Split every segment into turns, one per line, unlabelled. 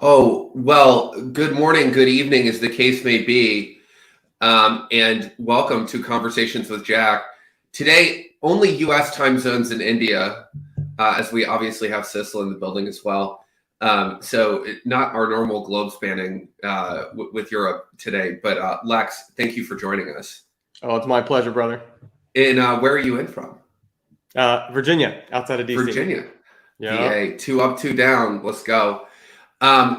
Oh, well, good morning, good evening, as the case may be, and welcome to Conversations with Jack. Today, only U.S. time zones in India, as we obviously have Sissel in the building as well. Not our normal globe spanning with Europe today, but Lex, thank you for joining us.
Oh, it's my pleasure, brother.
And where are you in from?
Virginia, outside of DC.
Virginia.
Yeah.
VA, 2 up, 2 down. Let's go.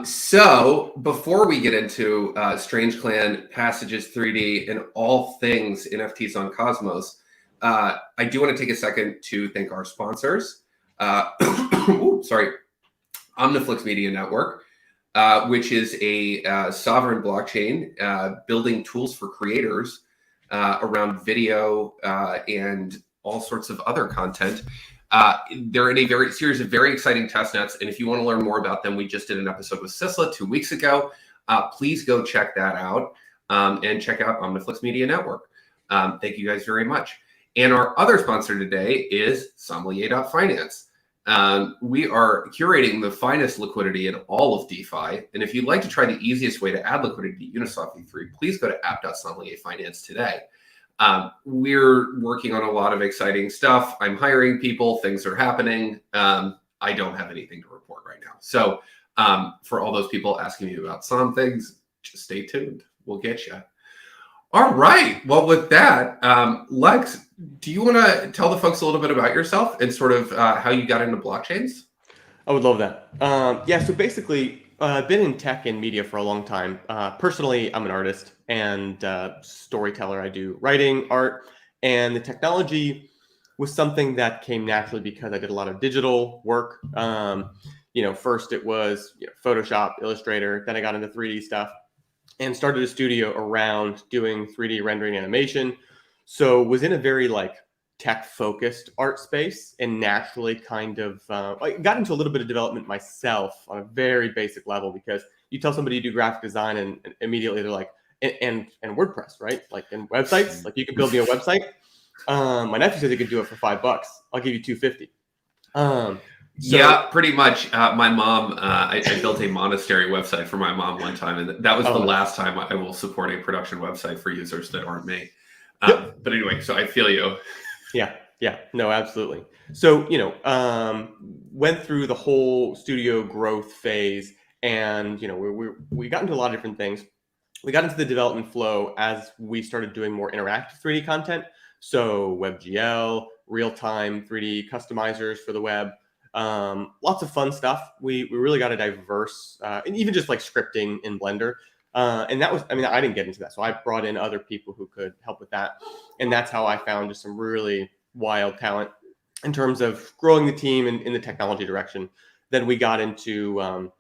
So before we get into StrangeClan Passage3D and all things NFTs on Cosmos, I do want to take a second to thank our sponsors. OmniFlix Media Network, which is a sovereign blockchain building tools for creators around video and all sorts of other content. They're in a series of very exciting testnets, and if you want to learn more about them, we just did an episode with Sisla 2 weeks ago. Please go check that out and check out OmniFlix Media Network. Thank you guys very much. And our other sponsor today is Sommelier Finance. We are curating the finest liquidity in all of DeFi, and if you'd like to try the easiest way to add liquidity to Uniswap V3, please go to app.sommelier finance today. We're working on a lot of exciting stuff. I'm hiring people. Things are happening. I don't have anything to report right now. So for all those people asking me about some things, just stay tuned. We'll get you. All right. Well, with that, Lex, do you want to tell the folks a little bit about yourself and sort of how you got into blockchains?
I would love that. So basically, I've been in tech and media for a long time. Personally, I'm an artist and storyteller. I do writing, art, and the technology was something that came naturally because I did a lot of digital work. First it was Photoshop, Illustrator, then I got into 3D stuff and started a studio around doing 3D rendering animation. So was in a very tech-focused art space and naturally kind of I got into a little bit of development myself on a very basic level, because you tell somebody you do graphic design and immediately they're like, and WordPress, right? Like, in websites, like you can build me a website. My nephew says he could do it for $5. I'll give you $250.
Yeah, pretty much. My mom, I built a monastery website for my mom one time, and that was the last time I will support a production website for users that aren't me. But anyway, so I feel you.
Yeah, no, absolutely. So, went through the whole studio growth phase, and, we got into a lot of different things. We got into the development flow as we started doing more interactive 3D content. So WebGL, real-time 3D customizers for the web, lots of fun stuff. We really got a diverse, and even just like scripting in Blender. And that was, I didn't get into that. So I brought in other people who could help with that. And that's how I found just some really wild talent in terms of growing the team in the technology direction. Then we got into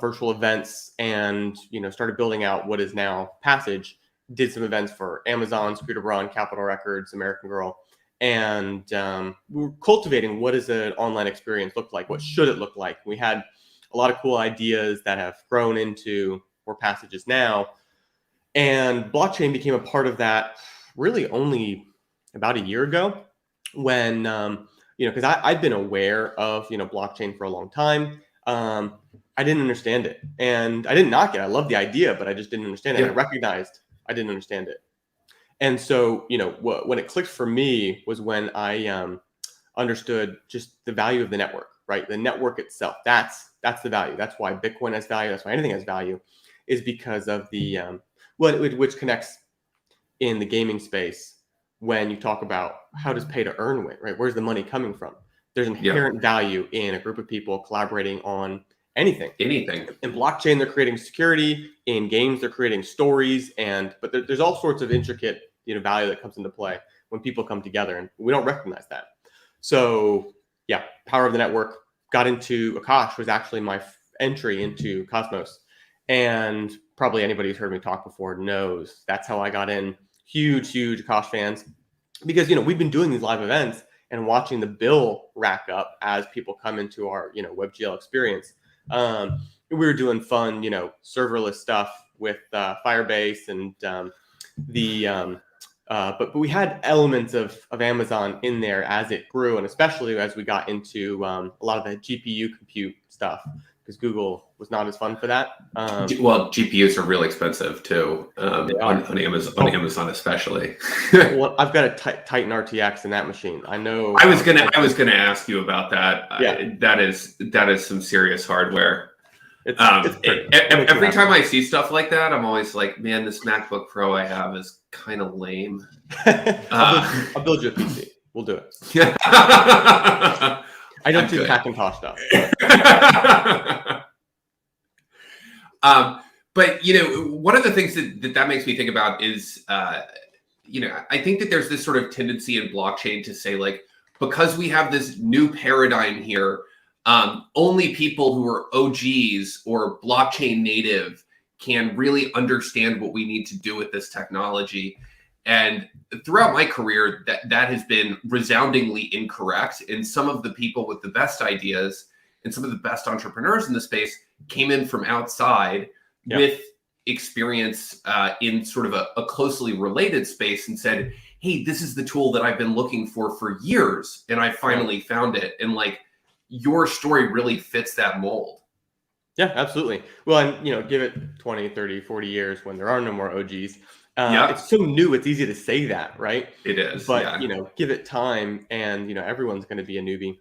virtual events and, started building out what is now Passage. Did some events for Amazon, Scooter Braun, Capitol Records, American Girl. And we were cultivating what does an online experience look like? What should it look like? We had a lot of cool ideas that have grown into where Passage is now. And blockchain became a part of that really only about a year ago, when, because I've been aware of, blockchain for a long time. I didn't understand it, and I didn't knock it. I love the idea, but I just didn't understand it. I recognized I didn't understand it. And so, when it clicked for me was when I understood just the value of the network, right? The network itself, that's the value. That's why Bitcoin has value. That's why anything has value, is because of the, which connects in the gaming space. When you talk about how does pay to earn win, right? Where's the money coming from? There's inherent value in a group of people collaborating on anything. In blockchain, they're creating security. In games, they're creating stories. But there's all sorts of intricate, value that comes into play when people come together, and we don't recognize that. So yeah, power of the network. Got into Akash was actually my entry into Cosmos, and probably anybody who's heard me talk before knows that's how I got in. Huge Akash fans, because we've been doing these live events and watching the bill rack up as people come into our WebGL experience. We were doing fun serverless stuff with Firebase and but we had elements of Amazon in there as it grew, and especially as we got into a lot of the GPU compute stuff, because Google was not as fun for that.
Well, GPUs are real expensive too, on Amazon especially.
Well, I've got a Titan RTX in that machine. I know.
I was gonna ask you about that.
Yeah.
That is some serious hardware.
It's
every time I see stuff like that, I'm always like, man, this MacBook Pro I have is kind of lame.
I'll build you a PC. We'll do it. I don't do Hackintosh stuff.
But one of the things that makes me think about is, I think that there's this sort of tendency in blockchain to say, like, because we have this new paradigm here, only people who are OGs or blockchain native can really understand what we need to do with this technology. And throughout my career, that has been resoundingly incorrect. And some of the people with the best ideas and some of the best entrepreneurs in the space came in from outside with experience in sort of a closely related space and said, hey, this is the tool that I've been looking for years. And I finally found it. And like, your story really fits that mold.
Yeah, absolutely. Well, and give it 20, 30, 40 years when there are no more OGs. It's so new, it's easy to say that, right?
It is.
But give it time and everyone's going to be a newbie.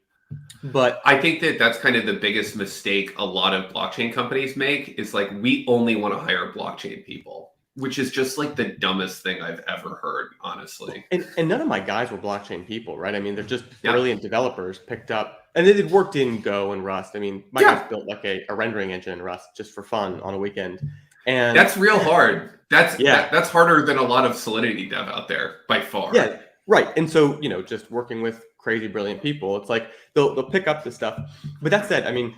But
I think that's kind of the biggest mistake a lot of blockchain companies make is like, we only want to hire blockchain people, which is just like the dumbest thing I've ever heard, honestly.
And none of my guys were blockchain people, right? I mean, they're just brilliant developers picked up, and they had worked in Go and Rust. I mean, my guys built like a rendering engine in Rust just for fun on a weekend. And
that's real hard. That's harder than a lot of Solidity dev out there by far.
Yeah, right. And so, just working with crazy, brilliant people, it's like they'll pick up the stuff. But that said, I mean,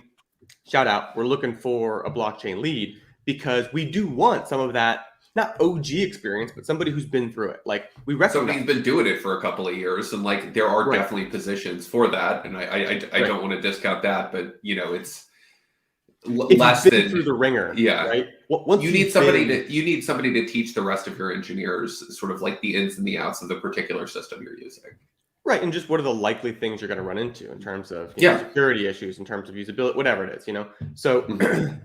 shout out, we're looking for a blockchain lead because we do want some of that, not OG experience, but somebody who's been through it. Like we recognize
somebody's been doing it for a couple of years, and like there are definitely positions for that. And I don't want to discount that, but it's less than
through the ringer.
Yeah.
Right.
You need somebody to teach the rest of your engineers sort of like the ins and the outs of the particular system you're using.
Right. And just what are the likely things you're going to run into in terms of security issues, in terms of usability, whatever it is, So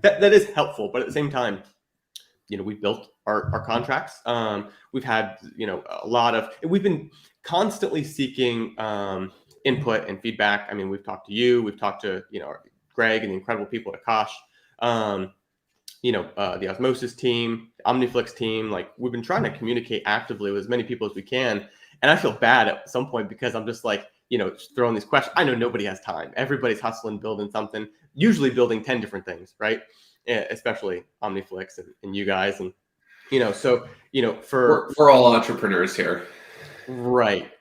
that is helpful. But at the same time, we built our contracts. We've had, we've been constantly seeing input and feedback. I mean, we've talked to you, we've talked to, Greg and the incredible people at Akash, the Osmosis team, OmniFlix team. Like we've been trying to communicate actively with as many people as we can. And I feel bad at some point because I'm just like, throwing these questions. I know nobody has time. Everybody's hustling, building something, usually building 10 different things, right? Especially OmniFlix and you guys. And,
we're all entrepreneurs here.
Right.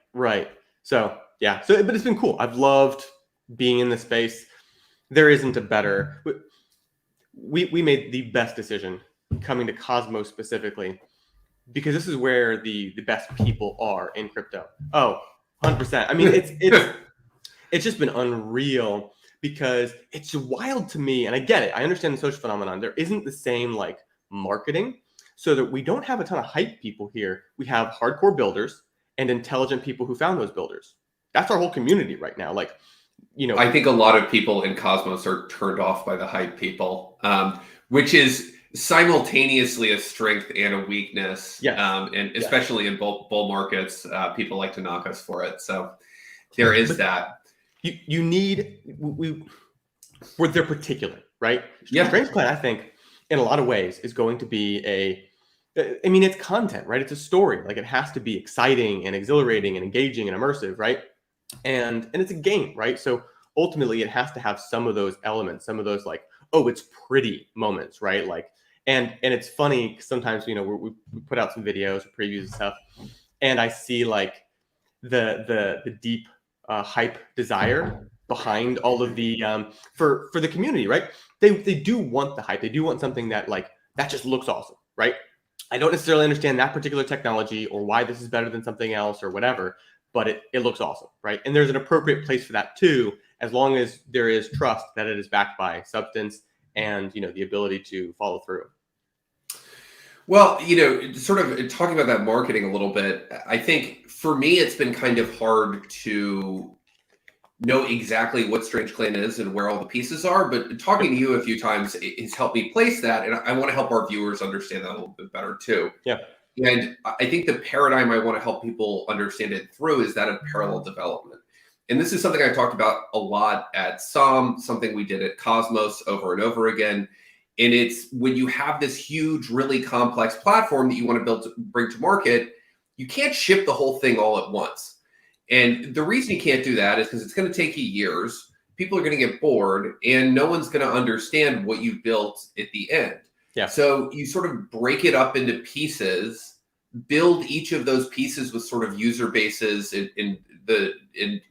So, yeah. But it's been cool. I've loved being in this space. There isn't a better, we made the best decision coming to Cosmos specifically, because this is where the best people are in crypto. Oh, 100%. I mean, it's just been unreal because it's wild to me. And I get it. I understand the social phenomenon. There isn't the same like marketing, so that we don't have a ton of hype people here. We have hardcore builders and intelligent people who found those builders. That's our whole community right now. Like,
I think a lot of people in Cosmos are turned off by the hype people, which is simultaneously a strength and a weakness. And especially in bull markets, people like to knock us for it. So there is that.
You need, they're particular, right?
Yeah.
StrangeClan, I think, in a lot of ways, is going to be it's content, right? It's a story. Like it has to be exciting and exhilarating and engaging and immersive, right? And it's a game, right? So ultimately it has to have some of those elements, some of those like, oh, it's pretty moments, right? Like, and it's funny sometimes, we put out some videos, previews and stuff, and I see like the deep hype desire behind all of the for the community, right? They do want the hype. They do want something that like that just looks awesome, right? I don't necessarily understand that particular technology or why this is better than something else or whatever, but it looks awesome, right? And there's an appropriate place for that too, as long as there is trust that it is backed by substance and the ability to follow through.
Well, sort of talking about that marketing a little bit, I think for me it's been kind of hard to know exactly what StrangeClan is and where all the pieces are, but talking to you a few times has helped me place that, and I want to help our viewers understand that a little bit better too.
Yeah.
And I think the paradigm I want to help people understand it through is that of parallel development. And this is something I talked about a lot at something we did at Cosmos over and over again. And it's when you have this huge, really complex platform that you want to bring to market, you can't ship the whole thing all at once. And the reason you can't do that is because it's going to take you years. People are going to get bored, and no one's going to understand what you built at the end.
Yeah.
So you sort of break it up into pieces, build each of those pieces with sort of user bases in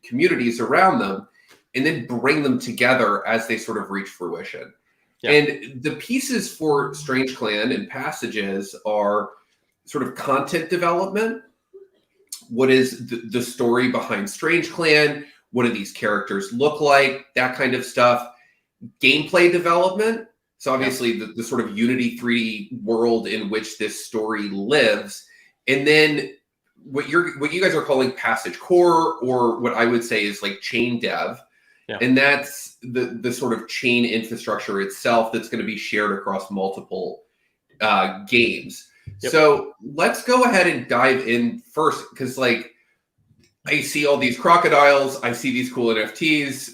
communities around them, and then bring them together as they sort of reach fruition. Yeah. And the pieces for StrangeClan and Passages are sort of content development. What is the story behind StrangeClan? What do these characters look like? That kind of stuff. Gameplay development. So obviously the sort of Unity 3D world in which this story lives. And then what you guys are calling Passage Core, or what I would say is like chain dev. Yeah. And that's the sort of chain infrastructure itself that's going to be shared across multiple games. Yep. So let's go ahead and dive in first, because like I see all these crocodiles, I see these cool NFTs.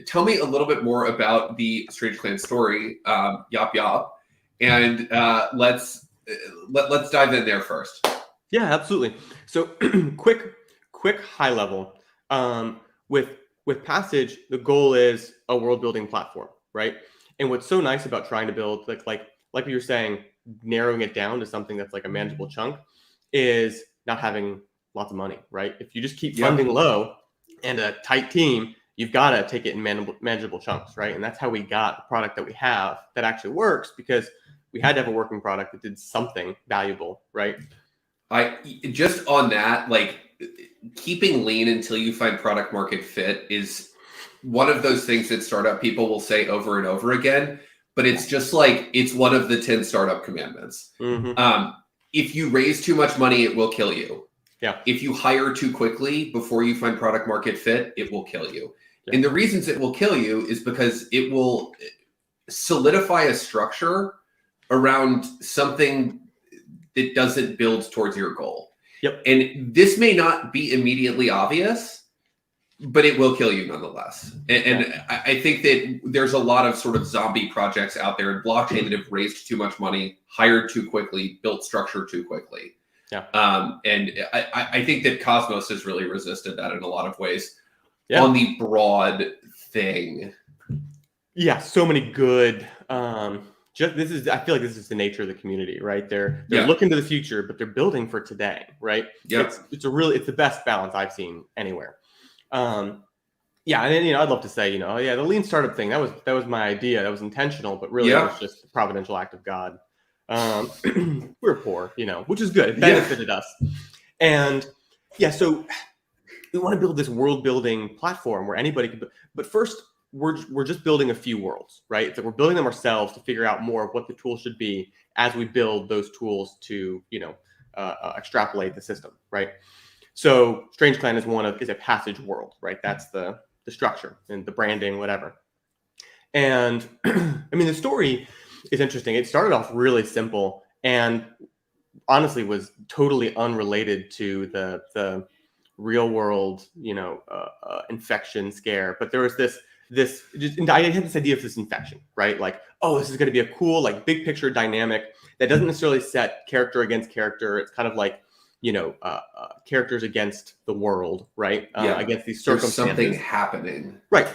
Tell me a little bit more about the StrangeClan story, yop yop, and let's dive in there first.
Yeah, absolutely. So quick high level. With Passage, the goal is a world building platform, right? And what's so nice about trying to build like you were saying, narrowing it down to something that's like a manageable chunk is not having lots of money, right? If you just keep funding low and a tight team, you've got to take it in manageable chunks, right? And that's how we got the product that we have that actually works, because we had to have a working product that did something valuable, right?
I just on that, like keeping lean until you find product market fit is one of those things that startup people will say over and over again, but it's just like, it's one of the 10 startup commandments. Mm-hmm. If you raise too much money, it will kill you. Yeah. If you hire too quickly before you find product market fit, it will kill you. Yeah. And the reasons it will kill you is because it will solidify a structure around something that doesn't build towards your goal. Yep. And this may not be immediately obvious, but it will kill you nonetheless. And I think that there's a lot of sort of zombie projects out there in blockchain that have raised too much money, hired too quickly, built structure too quickly. Yeah. And I think that Cosmos has really resisted that in a lot of ways on the broad thing.
Yeah, so many good. I feel like this is the nature of the community, right? They're looking to the future, but they're building for today, right? Yeah. It's the best balance I've seen anywhere. And then, I'd love to say, the lean startup thing, that was my idea. That was intentional, but really it was just a providential act of God. We were poor, which is good. It benefited us. And so we want to build this world building platform where anybody can, but first we're just building a few worlds, right? So we're building them ourselves to figure out more of what the tools should be as we build those tools to, extrapolate the system, right? So StrangeClan is a passage world, right? That's the structure and the branding, whatever. And the story is interesting. It started off really simple and honestly was totally unrelated to the real world, infection scare. But there was I had this idea of this infection, right? Like, oh, this is going to be a cool, like big picture dynamic that doesn't necessarily set character against character. It's kind of like, characters against the world, right? Against these circumstances.
There's something happening.
Right.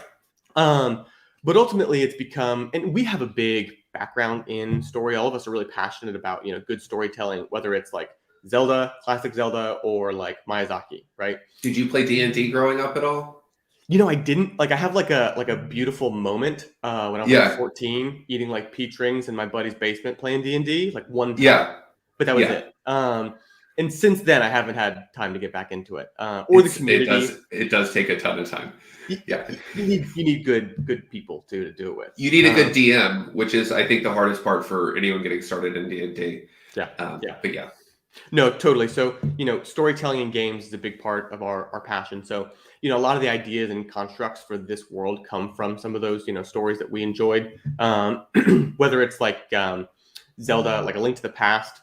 But ultimately it's become, and we have a big background in story. All of us are really passionate about, good storytelling, whether it's like Zelda, classic Zelda, or like Miyazaki, right?
Did you play D&D growing up at all?
I didn't. Like, I have like a beautiful moment when I was like 14, eating like peach rings in my buddy's basement playing D&D, like one time. Yeah. But that was it. And since then, I haven't had time to get back into it. Or the community.
It does take a ton of time. Yeah.
You need good people to do it with.
You need a good DM, which is, I think, the hardest part for anyone getting started in D&D.
Yeah.
But yeah.
No, totally. So, storytelling in games is a big part of our passion. So, a lot of the ideas and constructs for this world come from some of those, stories that we enjoyed. Whether it's like Zelda, like A Link to the Past.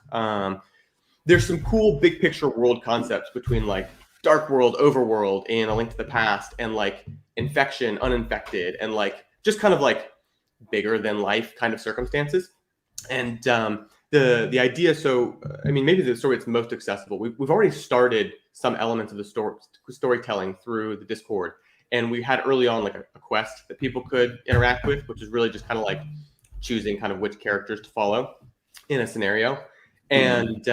There's some cool big picture world concepts between like Dark World, Overworld, and A Link to the Past, and like infection, uninfected, and like just kind of like bigger than life kind of circumstances. And the idea, so I mean, maybe the story that's most accessible. We've already started some elements of the storytelling through the Discord, and we had early on like a quest that people could interact with, which is really just kind of like choosing kind of which characters to follow in a scenario, and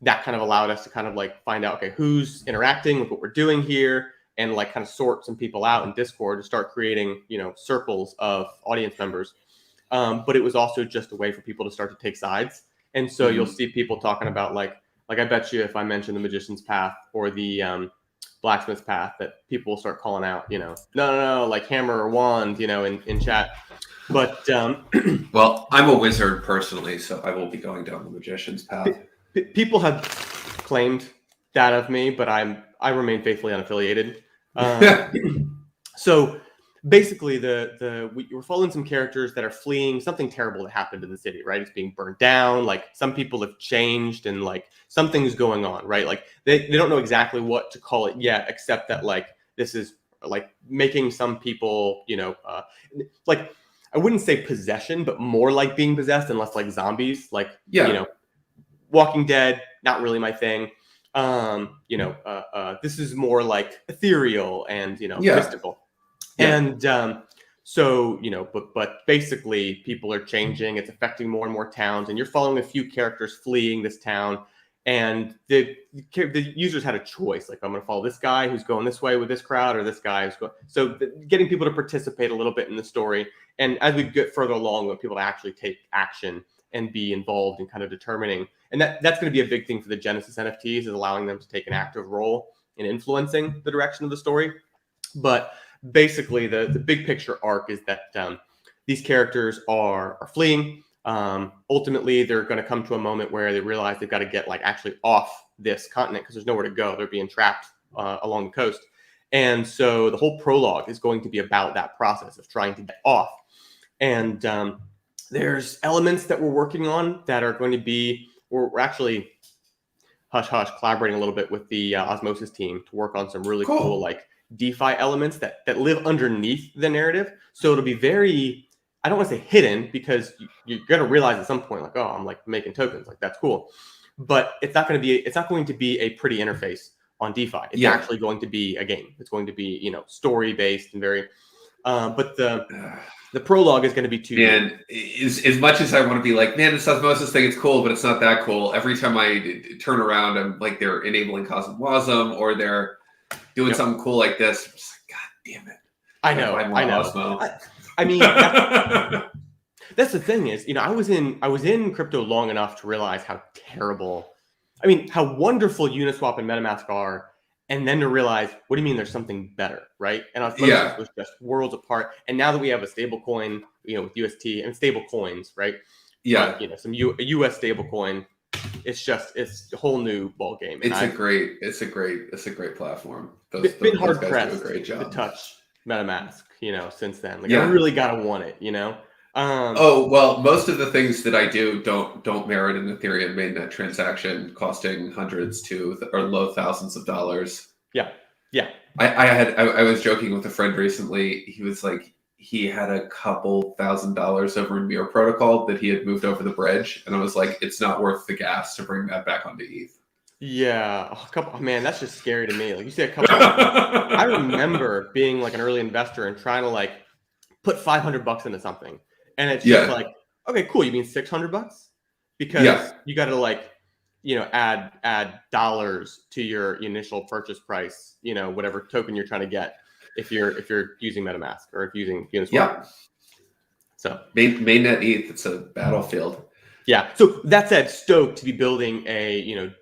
that kind of allowed us to kind of like find out, okay, who's interacting with what we're doing here, and like kind of sort some people out in Discord to start creating circles of audience members. But it was also just a way for people to start to take sides. And so you'll see people talking about like I bet you if I mention the Magician's Path or the Blacksmith's Path, that people will start calling out, no, like hammer or wand, in chat. But
well, I'm a wizard personally, so I will be going down the Magician's Path.
People have claimed that of me, but I remain faithfully unaffiliated. So basically, we're following some characters that are fleeing something terrible that happened in the city, right? It's being burned down. Like some people have changed, and like something's going on, right? Like they don't know exactly what to call it yet, except that like this is like making some people, like I wouldn't say possession, but more like being possessed, and less like zombies. Like Walking Dead, not really my thing. This is more like ethereal and mystical. Yeah. And so but basically people are changing. It's affecting more and more towns, and you're following a few characters fleeing this town. And the users had a choice, like I'm going to follow this guy who's going this way with this crowd, or this guy who's going. So getting people to participate a little bit in the story, and as we get further along, we want people to actually take action and be involved in kind of determining. And that's going to be a big thing for the Genesis NFTs, is allowing them to take an active role in influencing the direction of the story. But basically, the big picture arc is that these characters are fleeing. Ultimately, they're going to come to a moment where they realize they've got to get like actually off this continent because there's nowhere to go. They're being trapped along the coast. And so the whole prologue is going to be about that process of trying to get off. And there's elements that we're working on that are going to be, we're actually hush collaborating a little bit with the Osmosis team to work on some really cool like DeFi elements that live underneath the narrative. So it'll be very, I don't want to say hidden, because you're going to realize at some point, like, oh, I'm like making tokens, like that's cool. But it's not going to be a pretty interface on DeFi. It's actually going to be a game. It's going to be, story based and very, but the prologue is going to be too.
And as much as I want to be like, man, this osmosis thing is cool, but it's not that cool. Every time I turn around, I'm like, they're enabling Cosmwasm, or they're doing something cool like this. I'm just like, God damn it!
I know. I mean, that's the thing is, I was in crypto long enough to realize how terrible, how wonderful Uniswap and MetaMask are. And then to realize, what do you mean there's something better, right? And Osmosis was just worlds apart. And now that we have a stable coin, with UST and stable coins, right?
Yeah.
But, a US stable coin, it's a whole new ball game.
It's a great platform.
It's been hard pressed to touch MetaMask, since then. Like I really gotta want it,
well, most of the things that I do don't merit an Ethereum mainnet transaction costing hundreds or low thousands of dollars.
Yeah.
I was joking with a friend recently. He was like, he had a couple $1,000s over in Mirror Protocol that he had moved over the bridge, and I was like, it's not worth the gas to bring that back onto ETH.
Yeah, man, that's just scary to me. Like you say, a couple. I remember being like an early investor and trying to like put $500 into something. And it's just like, okay, cool. You mean $600? Because you got to like, add dollars to your initial purchase price, whatever token you're trying to get, if you're using MetaMask or if you're using Uniswap.
Yeah. So mainnet ETH, it's a battlefield.
Yeah. So that said, stoked to be building a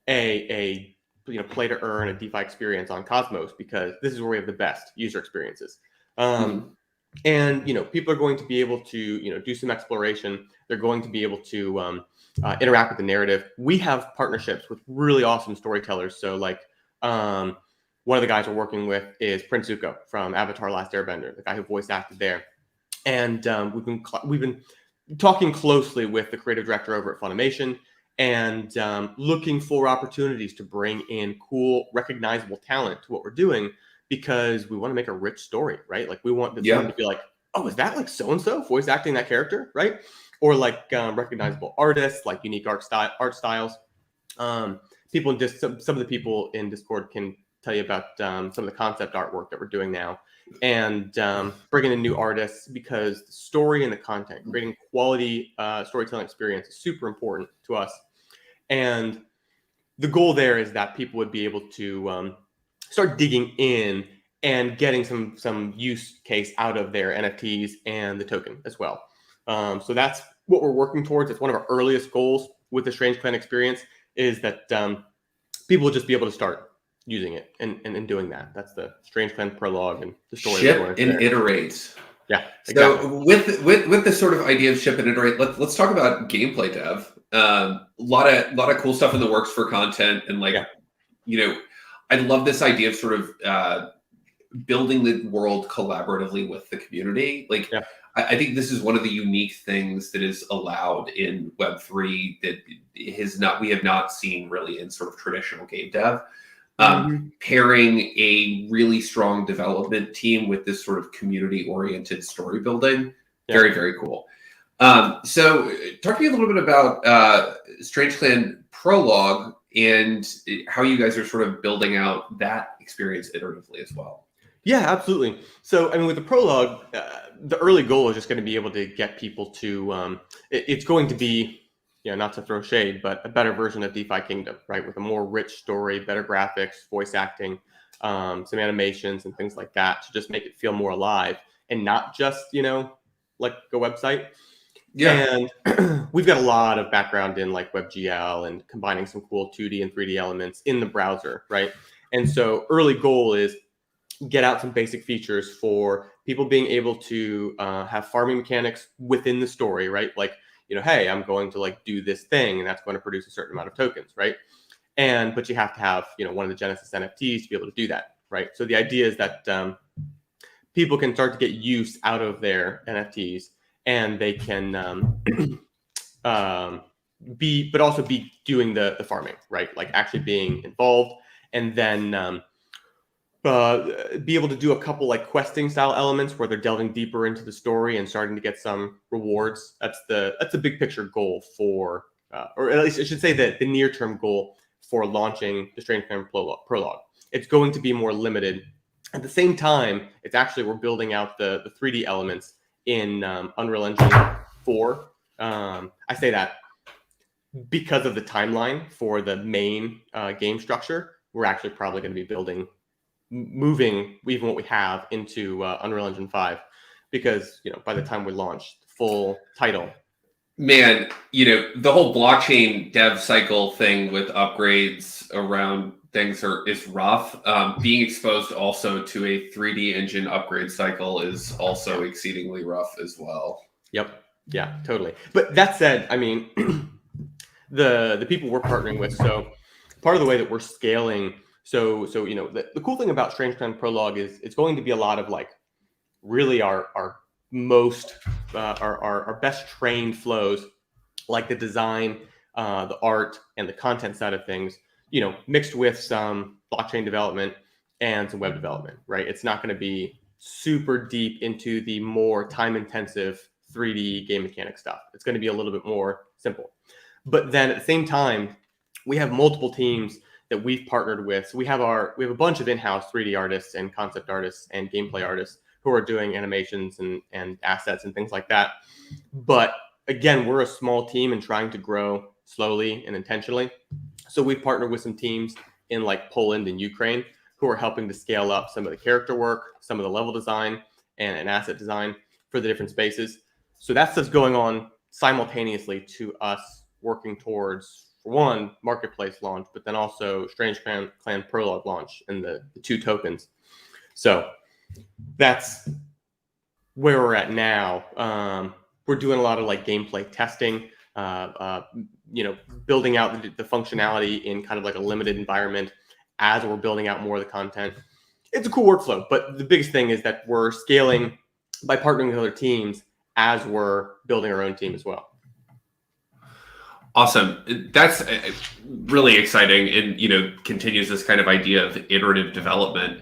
play to earn, a DeFi experience on Cosmos, because this is where we have the best user experiences. And people are going to be able to do some exploration. They're going to be able to interact with the narrative. We have partnerships with really awesome storytellers. So like one of the guys we're working with is Prince Zuko from Avatar: Last Airbender, the guy who voice acted there. And we've been talking closely with the creative director over at Funimation and looking for opportunities to bring in cool, recognizable talent to what we're doing, because we want to make a rich story, right? Like we want the story to be like, oh, is that like so-and-so voice acting that character, right? Or like recognizable artists, like unique art styles. People in some of the people in Discord can tell you about some of the concept artwork that we're doing now, and bringing in new artists, because the story and the content, creating quality storytelling experience is super important to us. And the goal there is that people would be able to start digging in and getting some use case out of their NFTs and the token as well. So that's what we're working towards. It's one of our earliest goals with the StrangeClan experience, is that people will just be able to start using it and doing that. That's the StrangeClan Prolog and the story.
Ship and iterate.
Yeah,
exactly. So with this sort of idea of ship and iterate, let's talk about gameplay dev. A lot of cool stuff in the works for content, and like I love this idea of sort of building the world collaboratively with the community. Like I think this is one of the unique things that is allowed in Web3 that we have not seen really in sort of traditional game dev. Pairing a really strong development team with this sort of community-oriented story building, very, very cool. So talk to me a little bit about StrangeClan Prolog and how you guys are sort of building out that experience iteratively as well.
Yeah, absolutely. So, I mean, with the Prolog, the early goal is just going to be able to get people to, it's going to be, not to throw shade, but a better version of DeFi Kingdom, right? With a more rich story, better graphics, voice acting, some animations and things like that, to just make it feel more alive and not just, like a website. Yeah. And we've got a lot of background in like WebGL and combining some cool 2D and 3D elements in the browser, right? And so early goal is get out some basic features for people being able to have farming mechanics within the story, right? Like, hey, I'm going to like do this thing and that's going to produce a certain amount of tokens, right? But you have to have, one of the Genesis NFTs to be able to do that, right? So the idea is that people can start to get use out of their NFTs, and they can but also be doing the farming, right? Like actually being involved, and then be able to do a couple like questing style elements where they're delving deeper into the story and starting to get some rewards. That's the big picture goal for, or at least I should say that the near term goal for launching the StrangeClan Prolog. It's going to be more limited. At the same time, it's actually, we're building out the 3D elements in Unreal Engine 4. I say that because of the timeline for the main game structure. We're actually probably going to be moving even what we have into Unreal Engine 5, because by the time we launch the full title.
Man, the whole blockchain dev cycle thing with upgrades around things is rough. Being exposed also to a 3D engine upgrade cycle is also exceedingly rough as well.
Yep. Yeah, totally. But that said, I mean, the people we're partnering with, so part of the way that we're scaling, so the cool thing about StrangeClan Prolog is it's going to be a lot of like really our most our best trained flows, like the design, the art, and the content side of things, mixed with some blockchain development and some web development, right? It's not going to be super deep into the more time intensive 3D game mechanic stuff. It's going to be a little bit more simple. But then at the same time, we have multiple teams that we've partnered with. So we have a bunch of in-house 3D artists and concept artists and gameplay artists who are doing animations and assets and things like that. But again, we're a small team and trying to grow slowly and intentionally. So we've partnered with some teams in like Poland and Ukraine who are helping to scale up some of the character work, some of the level design, and asset design for the different spaces. So that stuff's going on simultaneously to us working towards, for one, marketplace launch, but then also StrangeClan Prolog launch and the 2 tokens. So that's where we're at now. We're doing a lot of like gameplay testing, building out the functionality in kind of like a limited environment as we're building out more of the content. It's a cool workflow, but the biggest thing is that we're scaling by partnering with other teams as we're building our own team as well.
Awesome. That's really exciting, and continues this kind of idea of iterative development.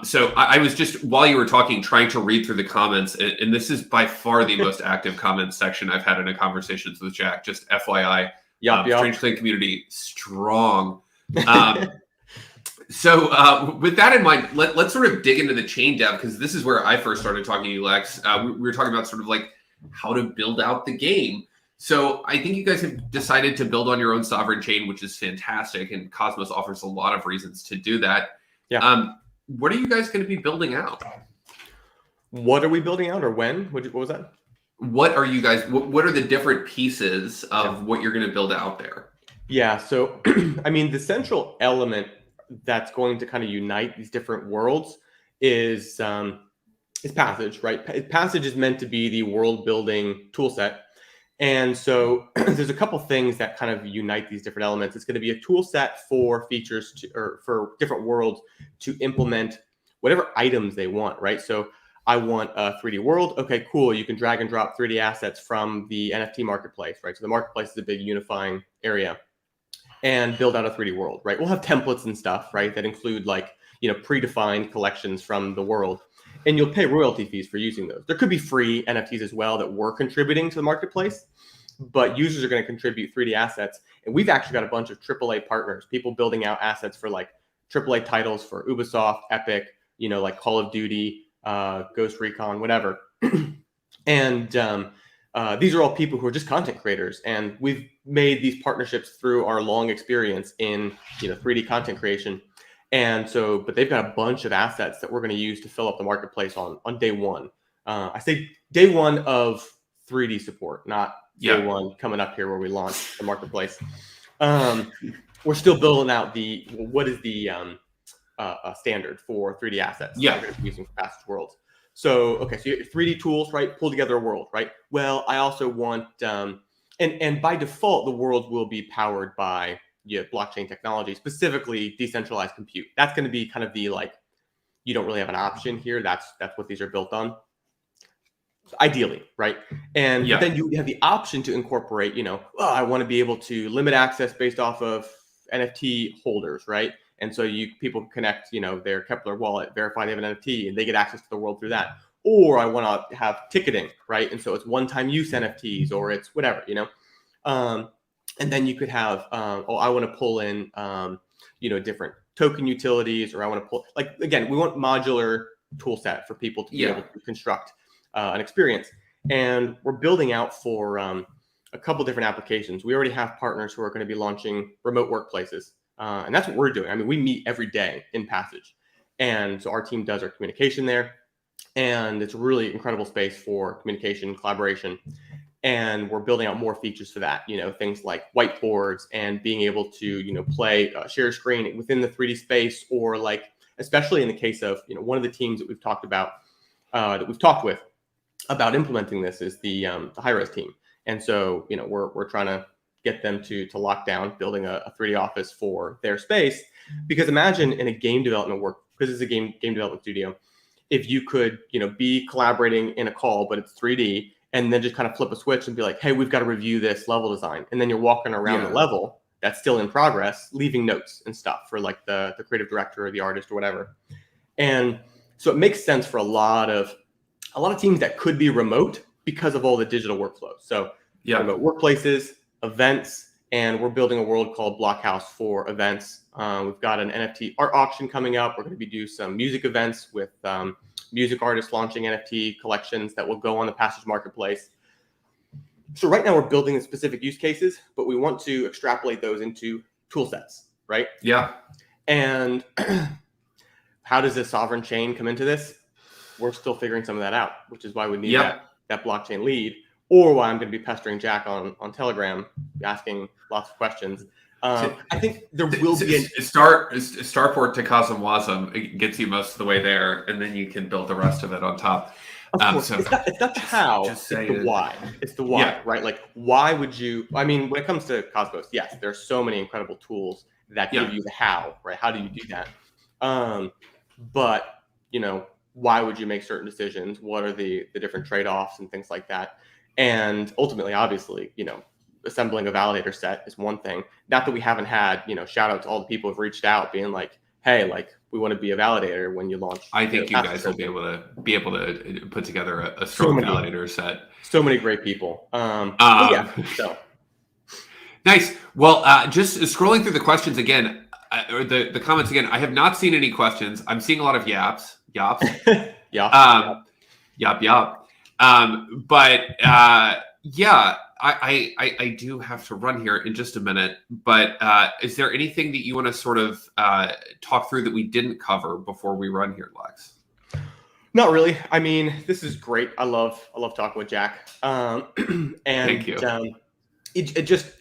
So I was just, while you were talking, trying to read through the comments, and this is by far the most active comments section I've had in a conversations with Jack. Just FYI, StrangeClan community strong. So with that in mind, let's sort of dig into the chain dev, because this is where I first started talking to you, Lex. We were talking about sort of like how to build out the game. So I think you guys have decided to build on your own sovereign chain, which is fantastic, and Cosmos offers a lot of reasons to do that.
Yeah.
What are you guys going to be building out?
What are we building out, or when? What was that?
What are you guys? What are the different pieces of what you're going to build out there?
Yeah. So, I mean, the central element that's going to kind of unite these different worlds is Passage, right? Passage is meant to be the world building tool set. And so there's a couple things that kind of unite these different elements. It's going to be a tool set for features or for different worlds to implement whatever items they want, right? So I want a 3D world. Okay, cool. You can drag and drop 3D assets from the NFT marketplace, right? So the marketplace is a big unifying area, and build out a 3D world, right? We'll have templates and stuff, right? That include like, predefined collections from the world. And you'll pay royalty fees for using those. There could be free NFTs as well that we're contributing to the marketplace, but users are going to contribute 3D assets. And we've actually got a bunch of AAA partners, people building out assets for like AAA titles for Ubisoft, Epic, like Call of Duty, Ghost Recon, whatever. And these are all people who are just content creators. And we've made these partnerships through our long experience in 3D content creation. And so, but they've got a bunch of assets that we're going to use to fill up the marketplace on day one. I say day one of 3D support, not day one coming up here where we launch the marketplace. We're still building out what is the standard for 3D assets that we're going to be using for Passage worlds. So, okay, so you have 3D tools, right? Pull together a world, right? Well, I also want, and by default, the world will be powered by blockchain technology, specifically decentralized compute. That's going to be kind of the you don't really have an option here. That's what these are built on, ideally, right? And then you have the option to incorporate, I want to be able to limit access based off of NFT holders, right? And so people can connect, their Kepler wallet, verify they have an NFT, and they get access to the world through that. Or I want to have ticketing, right? And so it's one-time use NFTs, or it's whatever, and then you could have, I want to pull in, different token utilities, or I want to pull, again, we want modular tool set for people to be able to construct an experience. And we're building out for a couple different applications. We already have partners who are going to be launching remote workplaces. And that's what we're doing. I mean, we meet every day in Passage. And so our team does our communication there. And it's a really incredible space for communication, collaboration. And we're building out more features for that, things like whiteboards and being able to, play share screen within the 3D space, or especially in the case of, one of the teams that we've talked about, that we've talked with about implementing this is the high-res team. And so, we're trying to get them to lock down building a 3D office for their space, because imagine in a game development because it's a game development studio, if you could, be collaborating in a call, but it's 3D, and then just kind of flip a switch and be like, hey, we've got to review this level design. And then you're walking around the level that's still in progress, leaving notes and stuff for the creative director or the artist or whatever. And so it makes sense for a lot of teams that could be remote because of all the digital workflows. So remote workplaces, events, and we're building a world called Blockhouse for events. We've got an NFT art auction coming up. We're going to be doing some music events with music artists launching NFT collections that will go on the Passage marketplace. So right now we're building the specific use cases, but we want to extrapolate those into tool sets, right? Yeah. And how does the sovereign chain come into this? We're still figuring some of that out, which is why we need that blockchain lead, or why I'm going to be pestering Jack on Telegram, asking lots of questions. I think there will be a starport to Kasam Wasm. It gets you most of the way there, and then you can build the rest of it on top. Of course,
So
it's not the how,
just
it's
say
the
it.
why. It's the why,
Yeah.
right? Like, why would you? I mean, when it comes to Cosmos, yes, there are so many incredible tools that
Yeah.
give you the how, right? How do you do that? But why would you make certain decisions? What are the different trade-offs and things like that? And ultimately, obviously, assembling a validator set is one thing. Not that we haven't had, shout out to all the people who've reached out, being like, hey, like, we want to be a validator when you launch.
I think you guys will
Passage3D.
be able to put together a
So
strong
many-
validator set.
So many great people. Yeah, so.
Nice. Well, just scrolling through the questions again, or the comments again, I have not seen any questions. I'm seeing a lot of yaps.
Yeah.
Yop. But yeah, I do have to run here in just a minute. But is there anything that you want to sort of talk through that we didn't cover before we run here, Lex?
Not really. I mean, this is great. I love talking with Jack. And
Thank you.
It just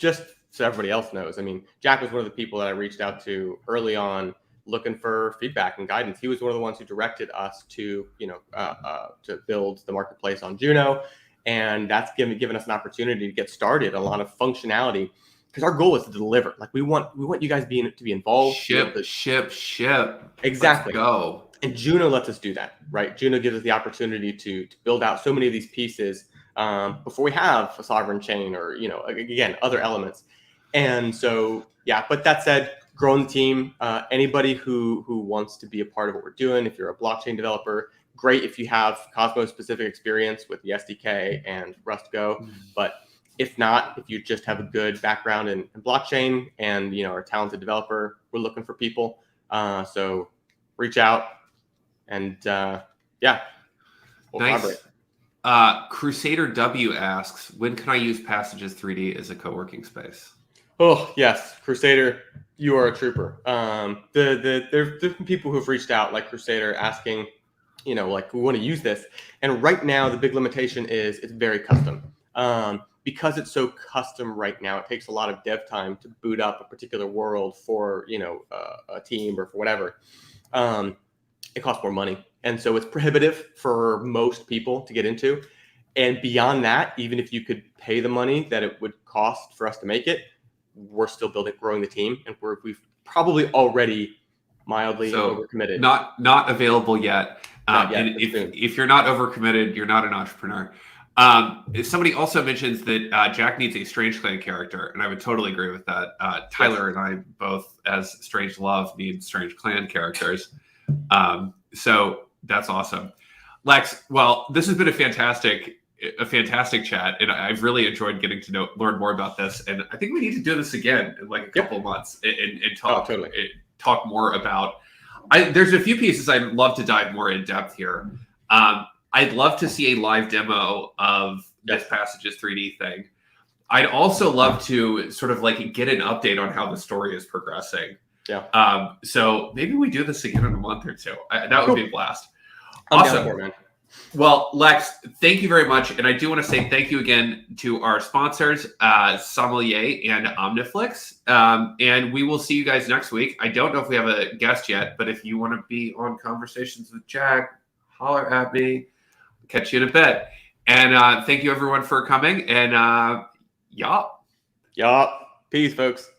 so everybody else knows. I mean, Jack was one of the people that I reached out to early on, looking for feedback and guidance. He was one of the ones who directed us to to build the marketplace on Juno, and that's given us an opportunity to get started, a lot of functionality, because our goal is to deliver. Like, we want you guys to be involved.
Ship.
Exactly.
Let's go.
And Juno lets us do that, right? Juno gives us the opportunity to build out so many of these pieces before we have a sovereign chain or, again, other elements. And so, yeah, but that said, growing the team, anybody who wants to be a part of what we're doing, if you're a blockchain developer, great if you have Cosmos specific experience with the SDK and Rust Go. But if not, if you just have a good background in blockchain and, are a talented developer, we're looking for people. So reach out. And yeah, we'll
Nice.
collaborate.
Crusader W asks, when can I use Passages3D as a co-working space?
Oh yes, Crusader, you are a trooper. There's different people who've reached out, like Crusader, asking, like, we want to use this. And right now, the big limitation is it's very custom. Because it's so custom right now, it takes a lot of dev time to boot up a particular world for a team or for whatever. It costs more money. And so it's prohibitive for most people to get into. And beyond that, even if you could pay the money that it would cost for us to make it, we're still growing the team. And we've probably already mildly overcommitted.
Not available yet.
Not yet,
and if you're not overcommitted, you're not an entrepreneur. Somebody also mentions that Jack needs a StrangeClan character, and I would totally agree with that. Tyler and I both, as Strange Love, need StrangeClan characters. So that's awesome. Lex, well, this has been a fantastic chat, and I've really enjoyed getting to learn more about this. And I think we need to do this again in like a couple of months and talk more about. There's a few pieces I'd love to dive more in depth here. I'd love to see a live demo of this Passages3D thing. I'd also love to sort of like get an update on how the story is progressing.
Yeah.
So maybe we do this again in a month or two. That would be a blast.
I'm down for it, man.
Well, Lex, thank you very much. And I do want to say thank you again to our sponsors, Sommelier and OmniFlix. And we will see you guys next week. I don't know if we have a guest yet, but if you want to be on Conversations with Jack, holler at me. Catch you in a bit. And thank you, everyone, for coming. And yup.
Peace, folks.